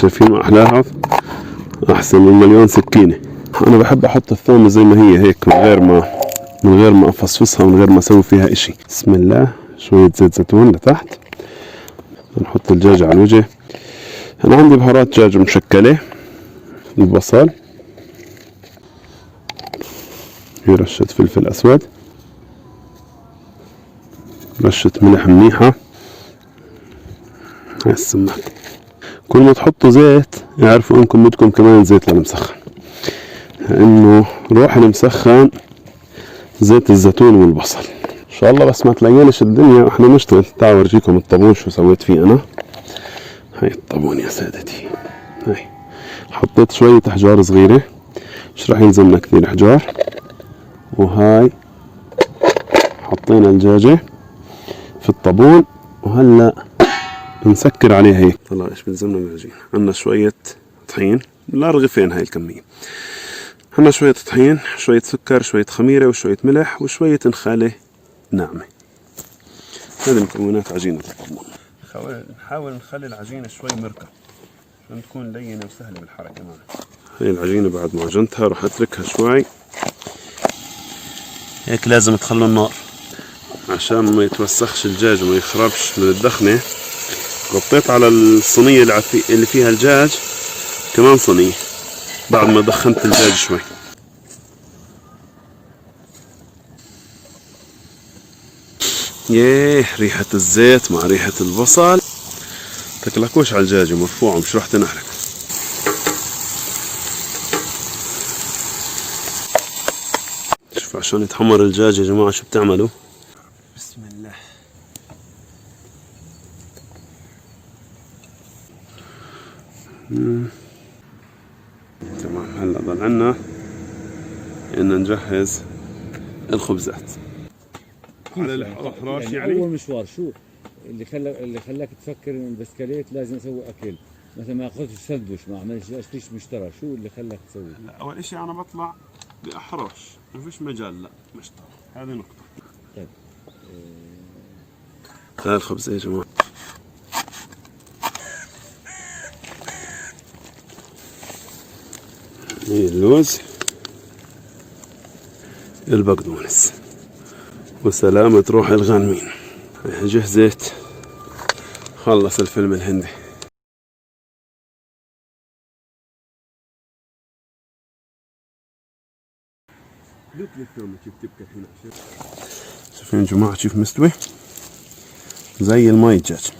شايفين ما أحلاها؟ أحسن من مليون سكينة. أنا بحب أحط الثومة زي ما هي هيك من غير ما أفصفصها، من غير ما أسوي فيها إشي. بسم الله. شوية زيت زيتون لتحت. نحط الدجاج على الوجه. أنا عندي بهارات دجاج مشكلة، البصل، في رشة فلفل أسود، رشة ملح منيحة. هاي السماك. كل ما تحطوا زيت اعرفوا انكم بدكم كمان زيت للمسخن، لانه روح المسخن زيت الزيتون والبصل. ان شاء الله بس ما تلاقينش الدنيا واحنا نشتغل. تعالوا اورجيكم الطابون شو سويت فيه انا. هاي الطابون يا سادتي. هاي حطيت شوية احجار صغيرة، مش راح يلزمنا كثير احجار. وهاي حطينا الدجاجة في الطابون، وهلا نسكر عليه هيك. طلع ايش بلزمنا من العجين. عندنا شوية طحين، لا رغيفين هاي الكمية. عندنا شوية طحين، شوية سكر، شوية خميرة، وشوية ملح، وشوية نخالة ناعمة. هذه مكونات عجينة الطابون. نحاول نخلي العجينة شوي مركة عشان تكون لينة وسهلة بالحركة معنا. هاي العجينة بعد ما عجنتها راح اتركها شوي هيك. لازم تخلوا النار عشان ما يتوسخش الدجاج وما يخربش من الدخنة. غطيت على الصينية اللي فيها الدجاج كمان صينية بعد ما دخنت الدجاج شوي. ياه، ريحة الزيت مع ريحة البصل تكلكوش على الدجاج مرفوعة، مش راح تنحرق. شوف عشان يتحمر الدجاج يا جماعة شو بتعملوا. بسم الله. تمام. هلا ضل عنا ان نجهز الخبزات على الفراش. يعني اول مشوار شو اللي خلاك تفكر ان البسكليت لازم اسوي اكل؟ مثلا ما اخذتش سندويش، ما عملتش فيش مشترى، شو اللي خلاك تسوي؟ لا، اول اشي انا بطلع باحراش، ما فيش مجال لا مشترى. هذه نقطة. طيب هذا الخبز يا جماعة. هي اللوز، البقدونس، وسلامة روح الغانمين. جهزت. خلص الفيلم الهندي. شوفين يا جماعة كيف مستوي زي الماي الدجاج.